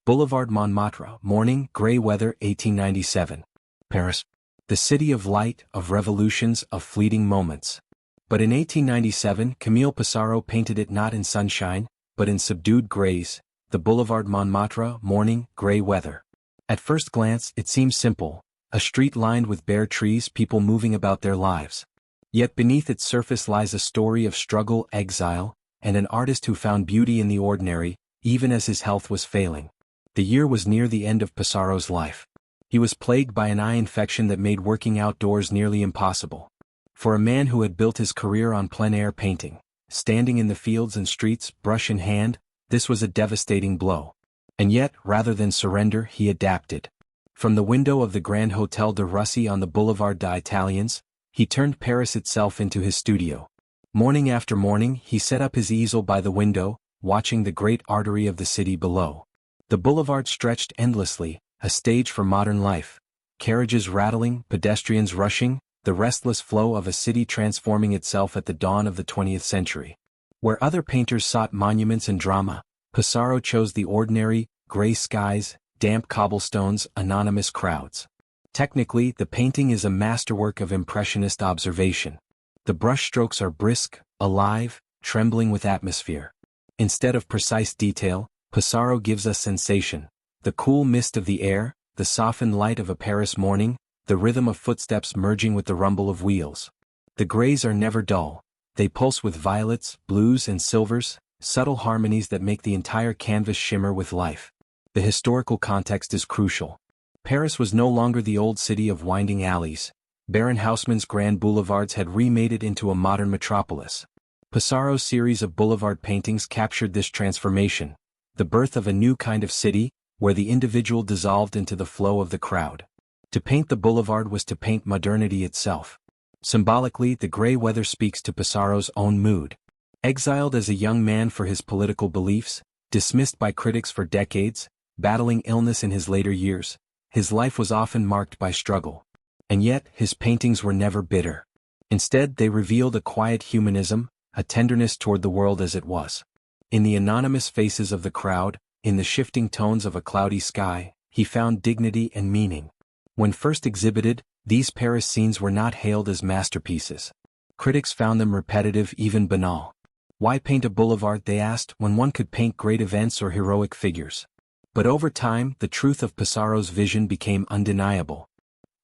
Boulevard Montmartre, morning, gray weather, 1897. Paris. The city of light, of revolutions, of fleeting moments. But in 1897, Camille Pissarro painted it not in sunshine, but in subdued grays, the Boulevard Montmartre, morning, gray weather. At first glance, it seems simple, a street lined with bare trees, people moving about their lives. Yet beneath its surface lies a story of struggle, exile, and an artist who found beauty in the ordinary, even as his health was failing. The year was near the end of Pissarro's life. He was plagued by an eye infection that made working outdoors nearly impossible. For a man who had built his career on plein-air painting, standing in the fields and streets, brush in hand, this was a devastating blow. And yet, rather than surrender, he adapted. From the window of the Grand Hôtel de Russie on the Boulevard des Italiens, he turned Paris itself into his studio. Morning after morning, he set up his easel by the window, watching the great artery of the city below. The boulevard stretched endlessly, a stage for modern life. Carriages rattling, pedestrians rushing, the restless flow of a city transforming itself at the dawn of the 20th century. Where other painters sought monuments and drama, Pissarro chose the ordinary, gray skies, damp cobblestones, anonymous crowds. Technically, the painting is a masterwork of impressionist observation. The brushstrokes are brisk, alive, trembling with atmosphere. Instead of precise detail, Pissarro gives us sensation. The cool mist of the air, the softened light of a Paris morning, the rhythm of footsteps merging with the rumble of wheels. The grays are never dull. They pulse with violets, blues and silvers, subtle harmonies that make the entire canvas shimmer with life. The historical context is crucial. Paris was no longer the old city of winding alleys. Baron Haussmann's grand boulevards had remade it into a modern metropolis. Pissarro's series of boulevard paintings captured this transformation, the birth of a new kind of city, where the individual dissolved into the flow of the crowd. To paint the boulevard was to paint modernity itself. Symbolically, the gray weather speaks to Pissarro's own mood. Exiled as a young man for his political beliefs, dismissed by critics for decades, battling illness in his later years, his life was often marked by struggle. And yet, his paintings were never bitter. Instead, they revealed a quiet humanism, a tenderness toward the world as it was. In the anonymous faces of the crowd, in the shifting tones of a cloudy sky, he found dignity and meaning. When first exhibited, these Paris scenes were not hailed as masterpieces. Critics found them repetitive, even banal. Why paint a boulevard, they asked, when one could paint great events or heroic figures? But over time, the truth of Pissarro's vision became undeniable.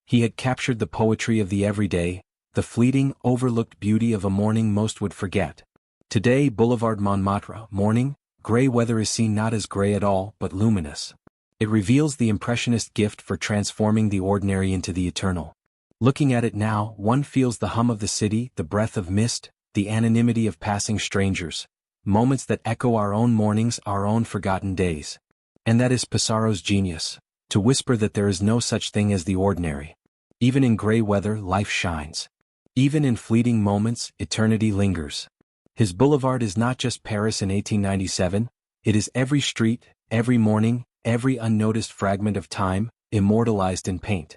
He had captured the poetry of the everyday, the fleeting, overlooked beauty of a morning most would forget. Today, Boulevard Montmartre, morning, gray weather is seen not as gray at all, but luminous. It reveals the impressionist gift for transforming the ordinary into the eternal. Looking at it now, one feels the hum of the city, the breath of mist, the anonymity of passing strangers, moments that echo our own mornings, our own forgotten days. And that is Pissarro's genius, to whisper that there is no such thing as the ordinary. Even in gray weather, life shines. Even in fleeting moments, eternity lingers. His boulevard is not just Paris in 1897, it is every street, every morning, every unnoticed fragment of time, immortalized in paint.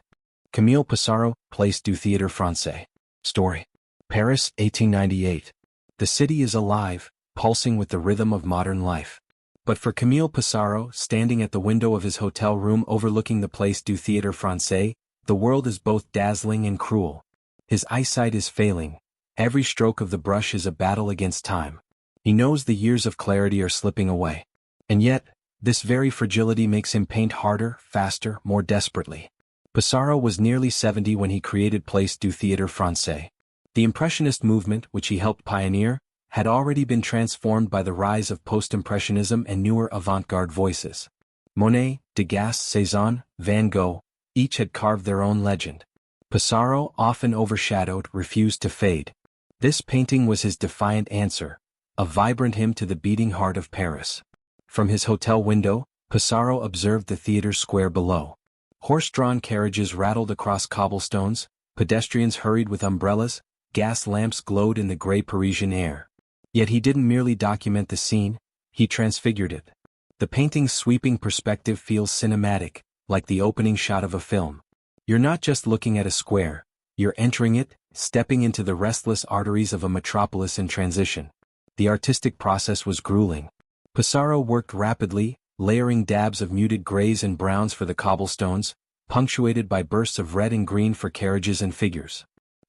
Camille Pissarro, Place du Théâtre Français. Story. Paris, 1898. The city is alive, pulsing with the rhythm of modern life. But for Camille Pissarro, standing at the window of his hotel room overlooking the Place du Théâtre Français, the world is both dazzling and cruel. His eyesight is failing. Every stroke of the brush is a battle against time. He knows the years of clarity are slipping away. And yet, this very fragility makes him paint harder, faster, more desperately. Pissarro was nearly 70 when he created Place du Théâtre Français. The Impressionist movement, which he helped pioneer, had already been transformed by the rise of post-impressionism and newer avant-garde voices. Monet, Degas, Cézanne, Van Gogh, each had carved their own legend. Pissarro, often overshadowed, refused to fade. This painting was his defiant answer, a vibrant hymn to the beating heart of Paris. From his hotel window, Pissarro observed the theater square below. Horse-drawn carriages rattled across cobblestones, pedestrians hurried with umbrellas, gas lamps glowed in the gray Parisian air. Yet he didn't merely document the scene, he transfigured it. The painting's sweeping perspective feels cinematic, like the opening shot of a film. You're not just looking at a square, you're entering it, stepping into the restless arteries of a metropolis in transition. The artistic process was grueling. Pissarro worked rapidly, layering dabs of muted grays and browns for the cobblestones, punctuated by bursts of red and green for carriages and figures.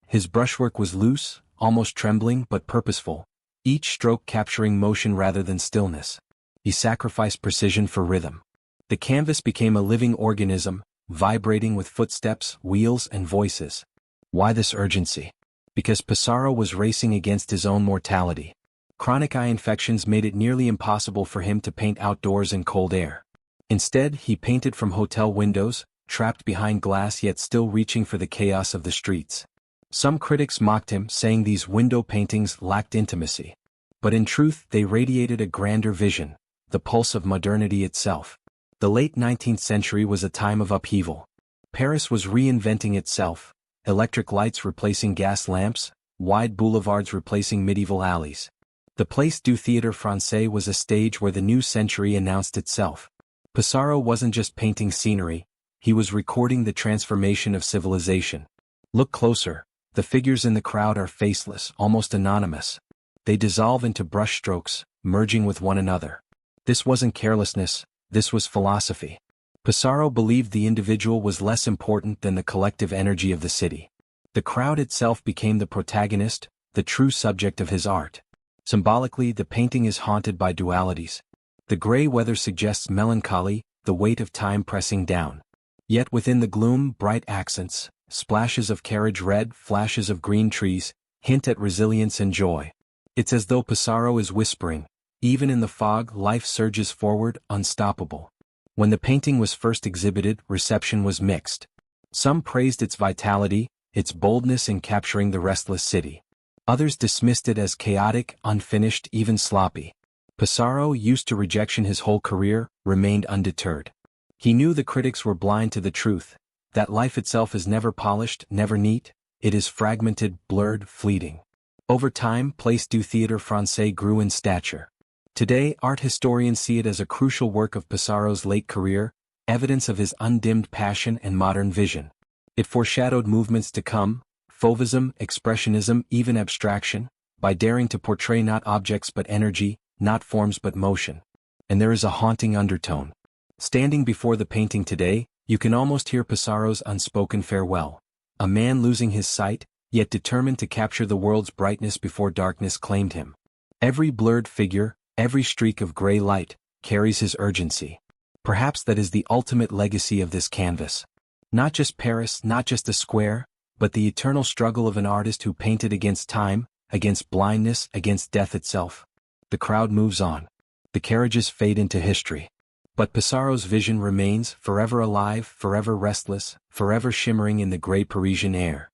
His brushwork was loose, almost trembling but purposeful, each stroke capturing motion rather than stillness. He sacrificed precision for rhythm. The canvas became a living organism, vibrating with footsteps, wheels, and voices. Why this urgency? Because Pissarro was racing against his own mortality. Chronic eye infections made it nearly impossible for him to paint outdoors in cold air. Instead, he painted from hotel windows, trapped behind glass yet still reaching for the chaos of the streets. Some critics mocked him, saying these window paintings lacked intimacy. But in truth, they radiated a grander vision, the pulse of modernity itself. The late 19th century was a time of upheaval. Paris was reinventing itself, electric lights replacing gas lamps, wide boulevards replacing medieval alleys. The Place du Théâtre Français was a stage where the new century announced itself. Pissarro wasn't just painting scenery, he was recording the transformation of civilization. Look closer, the figures in the crowd are faceless, almost anonymous. They dissolve into brushstrokes, merging with one another. This wasn't carelessness, this was philosophy. Pissarro believed the individual was less important than the collective energy of the city. The crowd itself became the protagonist, the true subject of his art. Symbolically, the painting is haunted by dualities. The gray weather suggests melancholy, the weight of time pressing down. Yet within the gloom, bright accents, splashes of carriage red, flashes of green trees, hint at resilience and joy. It's as though Pissarro is whispering, even in the fog, life surges forward, unstoppable. When the painting was first exhibited, reception was mixed. Some praised its vitality, its boldness in capturing the restless city. Others dismissed it as chaotic, unfinished, even sloppy. Pissarro, used to rejection his whole career, remained undeterred. He knew the critics were blind to the truth, that life itself is never polished, never neat, it is fragmented, blurred, fleeting. Over time, Place du Théâtre Français grew in stature. Today, art historians see it as a crucial work of Pissarro's late career, evidence of his undimmed passion and modern vision. It foreshadowed movements to come, Fauvism, Expressionism, even abstraction, by daring to portray not objects but energy, not forms but motion. And there is a haunting undertone. Standing before the painting today, you can almost hear Pissarro's unspoken farewell. A man losing his sight, yet determined to capture the world's brightness before darkness claimed him. Every blurred figure, every streak of gray light, carries his urgency. Perhaps that is the ultimate legacy of this canvas. Not just Paris, not just a square, but the eternal struggle of an artist who painted against time, against blindness, against death itself. The crowd moves on. The carriages fade into history. But Pissarro's vision remains, forever alive, forever restless, forever shimmering in the gray Parisian air.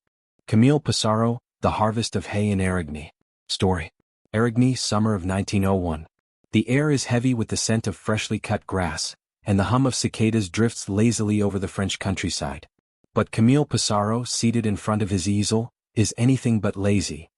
Camille Pissarro, The Harvest of Hay in Éragny. Story. Éragny, summer of 1901. The air is heavy with the scent of freshly cut grass, and the hum of cicadas drifts lazily over the French countryside. But Camille Pissarro, seated in front of his easel, is anything but lazy.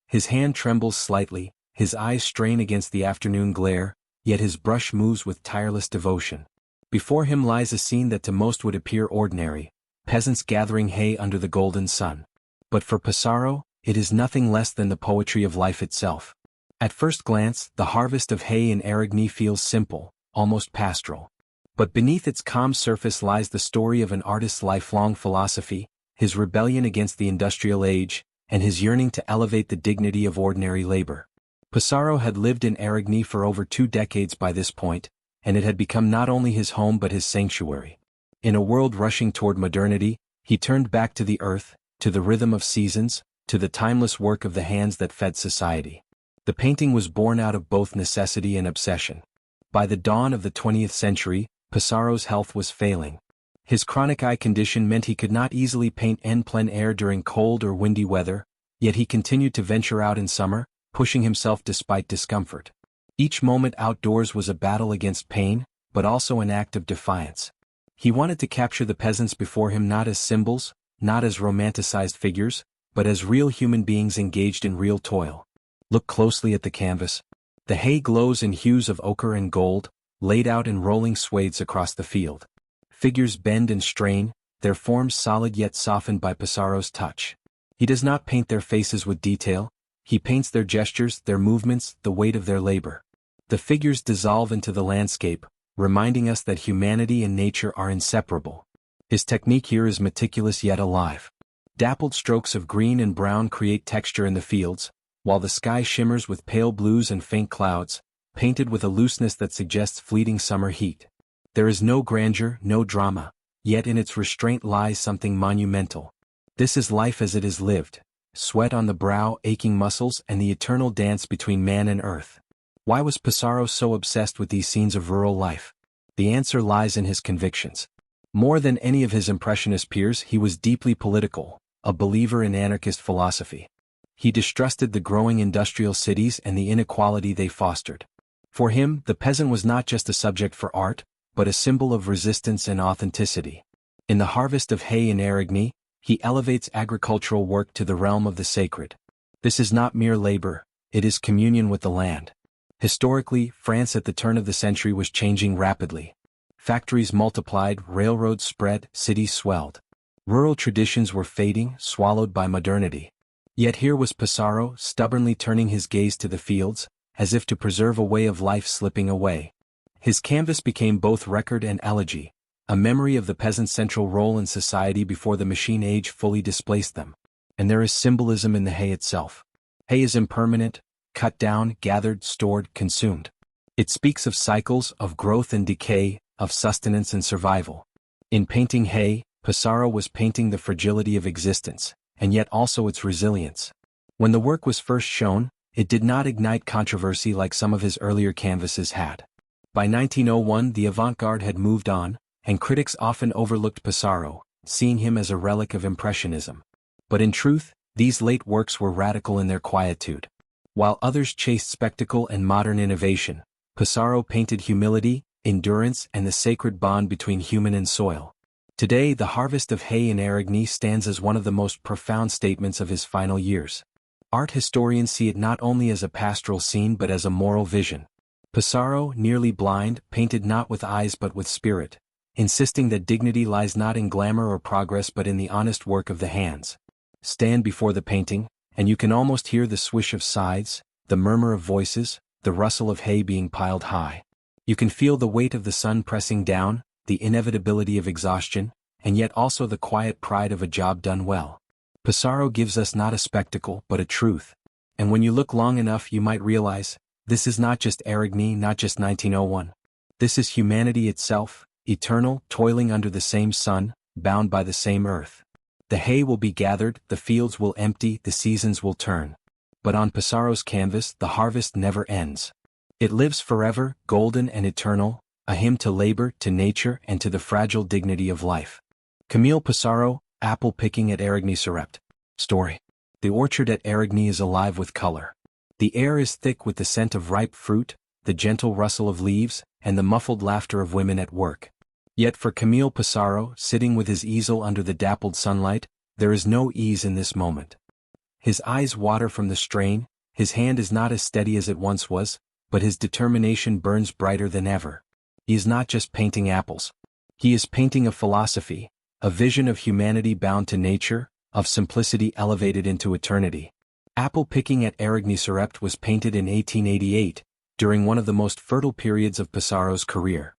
His hand trembles slightly, his eyes strain against the afternoon glare, yet his brush moves with tireless devotion. Before him lies a scene that to most would appear ordinary, peasants gathering hay under the golden sun. But for Pissarro, it is nothing less than the poetry of life itself. At first glance, the harvest of hay in Éragny feels simple, almost pastoral. But beneath its calm surface lies the story of an artist's lifelong philosophy, his rebellion against the industrial age, and his yearning to elevate the dignity of ordinary labor. Pissarro had lived in Éragny for over 2 decades by this point, and it had become not only his home but his sanctuary. In a world rushing toward modernity, he turned back to the earth, to the rhythm of seasons, to the timeless work of the hands that fed society. The painting was born out of both necessity and obsession. By the dawn of the 20th century, Pissarro's health was failing. His chronic eye condition meant he could not easily paint en plein air during cold or windy weather, yet he continued to venture out in summer, pushing himself despite discomfort. Each moment outdoors was a battle against pain, but also an act of defiance. He wanted to capture the peasants before him not as symbols, not as romanticized figures, but as real human beings engaged in real toil. Look closely at the canvas. The hay glows in hues of ochre and gold, laid out in rolling swathes across the field. Figures bend and strain, their forms solid yet softened by Pissarro's touch. He does not paint their faces with detail, he paints their gestures, their movements, the weight of their labor. The figures dissolve into the landscape, reminding us that humanity and nature are inseparable. His technique here is meticulous yet alive. Dappled strokes of green and brown create texture in the fields, while the sky shimmers with pale blues and faint clouds, painted with a looseness that suggests fleeting summer heat. There is no grandeur, no drama, yet in its restraint lies something monumental. This is life as it is lived, sweat on the brow, aching muscles, and the eternal dance between man and earth. Why was Pissarro so obsessed with these scenes of rural life? The answer lies in his convictions. More than any of his Impressionist peers, he was deeply political, a believer in anarchist philosophy. He distrusted the growing industrial cities and the inequality they fostered. For him, the peasant was not just a subject for art, but a symbol of resistance and authenticity. In The Harvest of Hay in Éragny, he elevates agricultural work to the realm of the sacred. This is not mere labor, it is communion with the land. Historically, France at the turn of the century was changing rapidly. Factories multiplied, railroads spread, cities swelled. Rural traditions were fading, swallowed by modernity. Yet here was Pissarro, stubbornly turning his gaze to the fields, as if to preserve a way of life slipping away. His canvas became both record and elegy, a memory of the peasant's central role in society before the machine age fully displaced them. And there is symbolism in the hay itself. Hay is impermanent, cut down, gathered, stored, consumed. It speaks of cycles, of growth and decay, of sustenance and survival. In painting hay, Pissarro was painting the fragility of existence, and yet also its resilience. When the work was first shown, it did not ignite controversy like some of his earlier canvases had. By 1901 the avant-garde had moved on, and critics often overlooked Pissarro, seeing him as a relic of Impressionism. But in truth, these late works were radical in their quietude. While others chased spectacle and modern innovation, Pissarro painted humility, endurance, and the sacred bond between human and soil. Today, The Harvest of Hay in Éragny stands as one of the most profound statements of his final years. Art historians see it not only as a pastoral scene but as a moral vision. Pissarro, nearly blind, painted not with eyes but with spirit, insisting that dignity lies not in glamour or progress but in the honest work of the hands. Stand before the painting, and you can almost hear the swish of scythes, the murmur of voices, the rustle of hay being piled high. You can feel the weight of the sun pressing down, the inevitability of exhaustion, and yet also the quiet pride of a job done well. Pissarro gives us not a spectacle but a truth. And when you look long enough you might realize, this is not just Éragny, not just 1901. This is humanity itself, eternal, toiling under the same sun, bound by the same earth. The hay will be gathered, the fields will empty, the seasons will turn. But on Pissarro's canvas the harvest never ends. It lives forever, golden and eternal, a hymn to labor, to nature, and to the fragile dignity of life. Camille Pissarro, Apple Picking at Éragny Surept. Story. The orchard at Éragny is alive with color. The air is thick with the scent of ripe fruit, the gentle rustle of leaves, and the muffled laughter of women at work. Yet for Camille Pissarro, sitting with his easel under the dappled sunlight, there is no ease in this moment. His eyes water from the strain, his hand is not as steady as it once was, but his determination burns brighter than ever. He is not just painting apples. He is painting a philosophy, a vision of humanity bound to nature, of simplicity elevated into eternity. Apple Picking at Éragny Surept was painted in 1888, during one of the most fertile periods of Pissarro's career.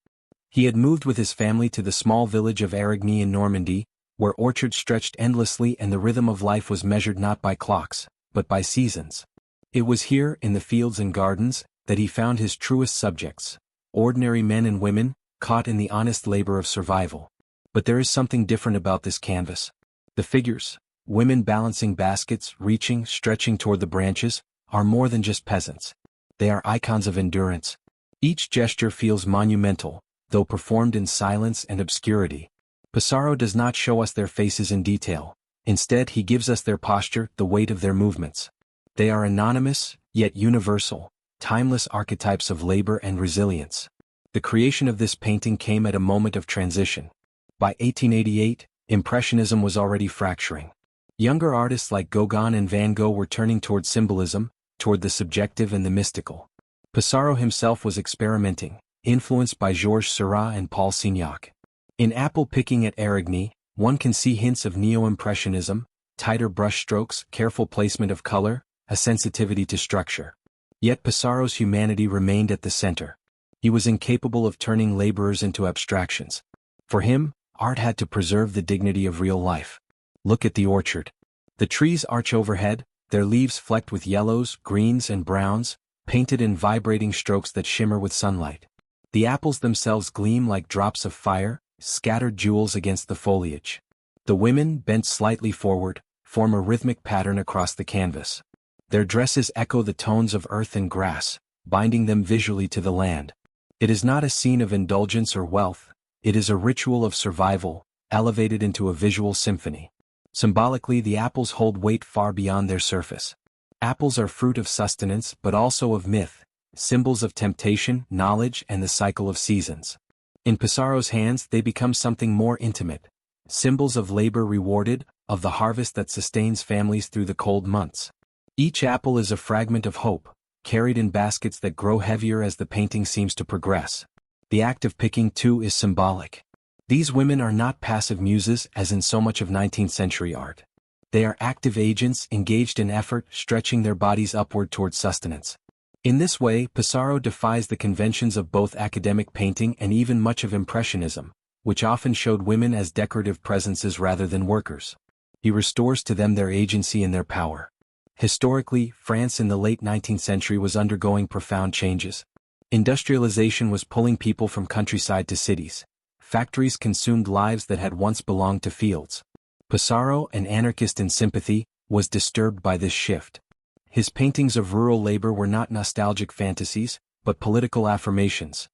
He had moved with his family to the small village of Éragny in Normandy, where orchards stretched endlessly and the rhythm of life was measured not by clocks, but by seasons. It was here, in the fields and gardens, that he found his truest subjects, ordinary men and women, caught in the honest labor of survival. But there is something different about this canvas. The figures, women balancing baskets, reaching, stretching toward the branches, are more than just peasants. They are icons of endurance. Each gesture feels monumental, though performed in silence and obscurity. Pissarro does not show us their faces in detail. Instead, he gives us their posture, the weight of their movements. They are anonymous, yet universal, timeless archetypes of labor and resilience. The creation of this painting came at a moment of transition. By 1888, Impressionism was already fracturing. Younger artists like Gauguin and Van Gogh were turning toward symbolism, toward the subjective and the mystical. Pissarro himself was experimenting, influenced by Georges Seurat and Paul Signac. In Apple Picking at Éragny, one can see hints of neo-impressionism, tighter brushstrokes, careful placement of color, a sensitivity to structure. Yet Pissarro's humanity remained at the center. He was incapable of turning laborers into abstractions. For him, art had to preserve the dignity of real life. Look at the orchard. The trees arch overhead, their leaves flecked with yellows, greens and browns, painted in vibrating strokes that shimmer with sunlight. The apples themselves gleam like drops of fire, scattered jewels against the foliage. The women, bent slightly forward, form a rhythmic pattern across the canvas. Their dresses echo the tones of earth and grass, binding them visually to the land. It is not a scene of indulgence or wealth, it is a ritual of survival, elevated into a visual symphony. Symbolically, the apples hold weight far beyond their surface. Apples are fruit of sustenance but also of myth, symbols of temptation, knowledge, and the cycle of seasons. In Pissarro's hands they become something more intimate, symbols of labor rewarded, of the harvest that sustains families through the cold months. Each apple is a fragment of hope, carried in baskets that grow heavier as the painting seems to progress. The act of picking, too, is symbolic. These women are not passive muses as in so much of 19th century art. They are active agents engaged in effort, stretching their bodies upward toward sustenance. In this way, Pissarro defies the conventions of both academic painting and even much of Impressionism, which often showed women as decorative presences rather than workers. He restores to them their agency and their power. Historically, France in the late 19th century was undergoing profound changes. Industrialization was pulling people from countryside to cities. Factories consumed lives that had once belonged to fields. Pissarro, an anarchist in sympathy, was disturbed by this shift. His paintings of rural labor were not nostalgic fantasies, but political affirmations.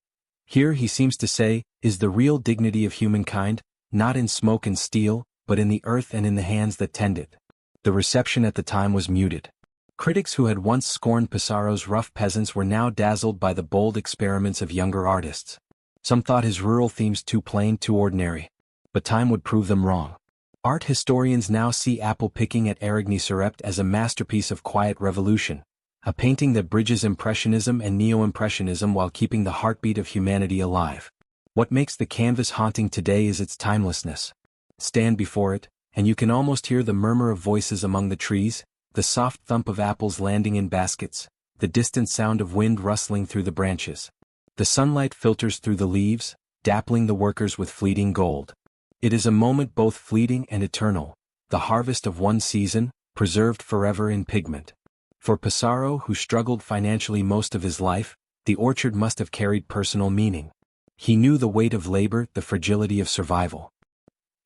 Here, he seems to say, is the real dignity of humankind, not in smoke and steel, but in the earth and in the hands that tend it. The reception at the time was muted. Critics who had once scorned Pissarro's rough peasants were now dazzled by the bold experiments of younger artists. Some thought his rural themes too plain, too ordinary. But time would prove them wrong. Art historians now see apple picking at Éragny as a masterpiece of quiet revolution, a painting that bridges Impressionism and Neo-Impressionism while keeping the heartbeat of humanity alive. What makes the canvas haunting today is its timelessness. Stand before it, and you can almost hear the murmur of voices among the trees, the soft thump of apples landing in baskets, the distant sound of wind rustling through the branches. The sunlight filters through the leaves, dappling the workers with fleeting gold. It is a moment both fleeting and eternal, the harvest of one season, preserved forever in pigment. For Pissarro, who struggled financially most of his life, the orchard must have carried personal meaning. He knew the weight of labor, the fragility of survival.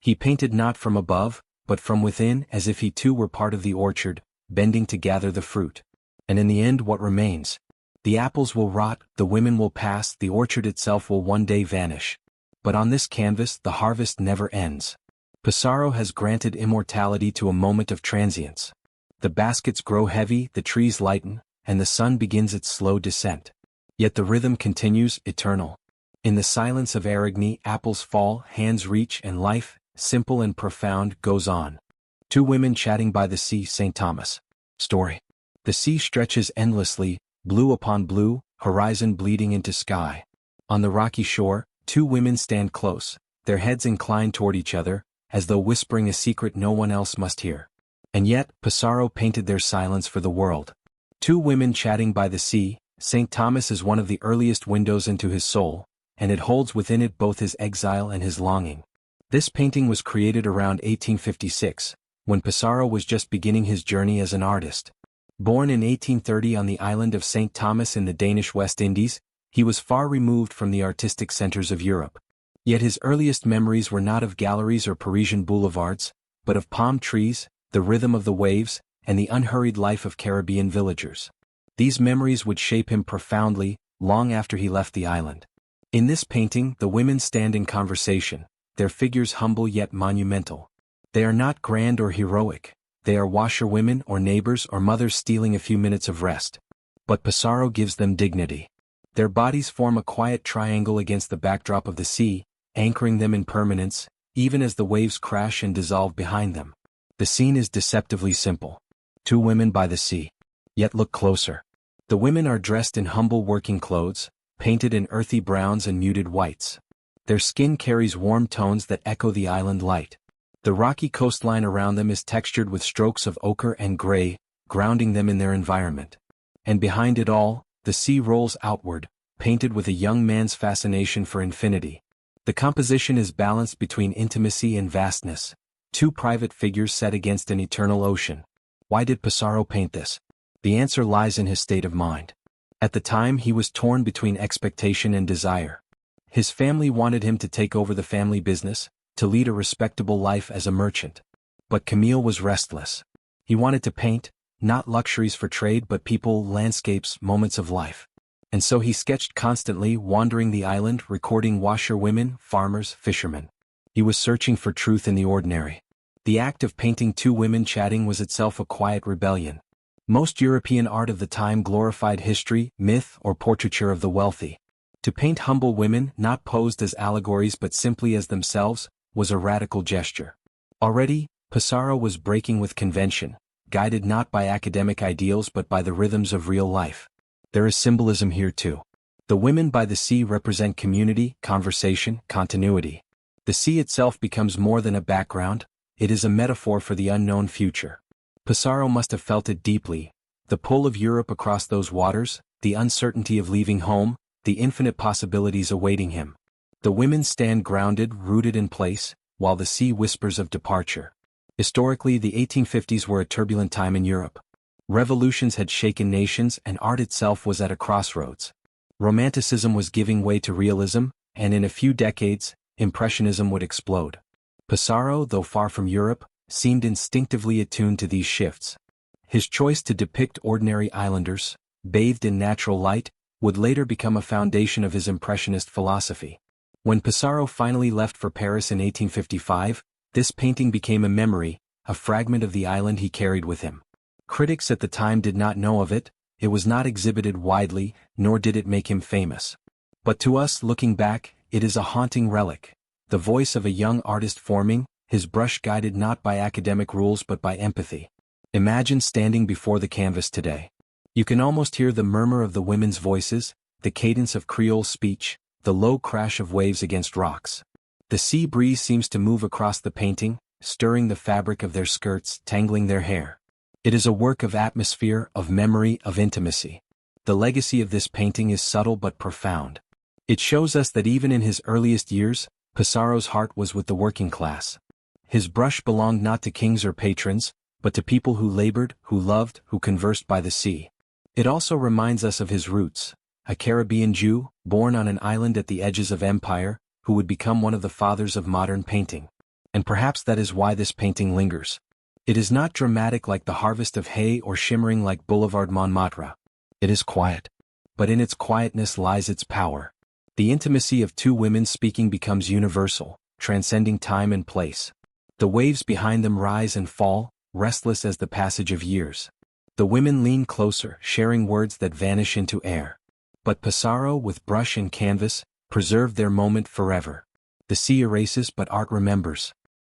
He painted not from above, but from within, as if he too were part of the orchard, bending to gather the fruit. And in the end, what remains? The apples will rot, the women will pass, the orchard itself will one day vanish. But on this canvas, the harvest never ends. Pissarro has granted immortality to a moment of transience. The baskets grow heavy, the trees lighten, and the sun begins its slow descent. Yet the rhythm continues, eternal. In the silence of Éragny, apples fall, hands reach, and life, simple and profound, goes on. Two women chatting by the sea, St. Thomas. Story. The sea stretches endlessly, blue upon blue, horizon bleeding into sky. On the rocky shore, two women stand close, their heads inclined toward each other, as though whispering a secret no one else must hear. And yet, Pissarro painted their silence for the world. Two women chatting by the sea, St. Thomas is one of the earliest windows into his soul, and it holds within it both his exile and his longing. This painting was created around 1856, when Pissarro was just beginning his journey as an artist. Born in 1830 on the island of St. Thomas in the Danish West Indies, he was far removed from the artistic centers of Europe. Yet his earliest memories were not of galleries or Parisian boulevards, but of palm trees, the rhythm of the waves, and the unhurried life of Caribbean villagers. These memories would shape him profoundly, long after he left the island. In this painting, the women stand in conversation, their figures humble yet monumental. They are not grand or heroic. They are washerwomen or neighbors or mothers stealing a few minutes of rest. But Pissarro gives them dignity. Their bodies form a quiet triangle against the backdrop of the sea, anchoring them in permanence, even as the waves crash and dissolve behind them. The scene is deceptively simple. Two women by the sea. Yet look closer. The women are dressed in humble working clothes, painted in earthy browns and muted whites. Their skin carries warm tones that echo the island light. The rocky coastline around them is textured with strokes of ochre and gray, grounding them in their environment. And behind it all, the sea rolls outward, painted with a young man's fascination for infinity. The composition is balanced between intimacy and vastness, two private figures set against an eternal ocean. Why did Pissarro paint this? The answer lies in his state of mind. At the time he was torn between expectation and desire. His family wanted him to take over the family business, to lead a respectable life as a merchant. But Camille was restless. He wanted to paint, not luxuries for trade but people, landscapes, moments of life. And so he sketched constantly, wandering the island, recording washerwomen, farmers, fishermen. He was searching for truth in the ordinary. The act of painting two women chatting was itself a quiet rebellion. Most European art of the time glorified history, myth, or portraiture of the wealthy. To paint humble women, not posed as allegories but simply as themselves, was a radical gesture. Already, Pissarro was breaking with convention, guided not by academic ideals but by the rhythms of real life. There is symbolism here too. The women by the sea represent community, conversation, continuity. The sea itself becomes more than a background, it is a metaphor for the unknown future. Pissarro must have felt it deeply, the pull of Europe across those waters, the uncertainty of leaving home, the infinite possibilities awaiting him. The women stand grounded, rooted in place, while the sea whispers of departure. Historically, the 1850s were a turbulent time in Europe. Revolutions had shaken nations and art itself was at a crossroads. Romanticism was giving way to realism, and in a few decades, Impressionism would explode. Pissarro, though far from Europe, seemed instinctively attuned to these shifts. His choice to depict ordinary islanders, bathed in natural light, would later become a foundation of his Impressionist philosophy. When Pissarro finally left for Paris in 1855, this painting became a memory, a fragment of the island he carried with him. Critics at the time did not know of it, it was not exhibited widely, nor did it make him famous. But to us looking back, it is a haunting relic, the voice of a young artist forming, his brush guided not by academic rules but by empathy. Imagine standing before the canvas today. You can almost hear the murmur of the women's voices, the cadence of Creole speech, the low crash of waves against rocks. The sea breeze seems to move across the painting, stirring the fabric of their skirts, tangling their hair. It is a work of atmosphere, of memory, of intimacy. The legacy of this painting is subtle but profound. It shows us that even in his earliest years, Pissarro's heart was with the working class. His brush belonged not to kings or patrons, but to people who labored, who loved, who conversed by the sea. It also reminds us of his roots, a Caribbean Jew, born on an island at the edges of empire, who would become one of the fathers of modern painting. And perhaps that is why this painting lingers. It is not dramatic like the harvest of hay or shimmering like Boulevard Montmartre. It is quiet. But in its quietness lies its power. The intimacy of two women speaking becomes universal, transcending time and place. The waves behind them rise and fall, restless as the passage of years. The women lean closer, sharing words that vanish into air. But Pissarro, with brush and canvas, preserved their moment forever. The sea erases but art remembers.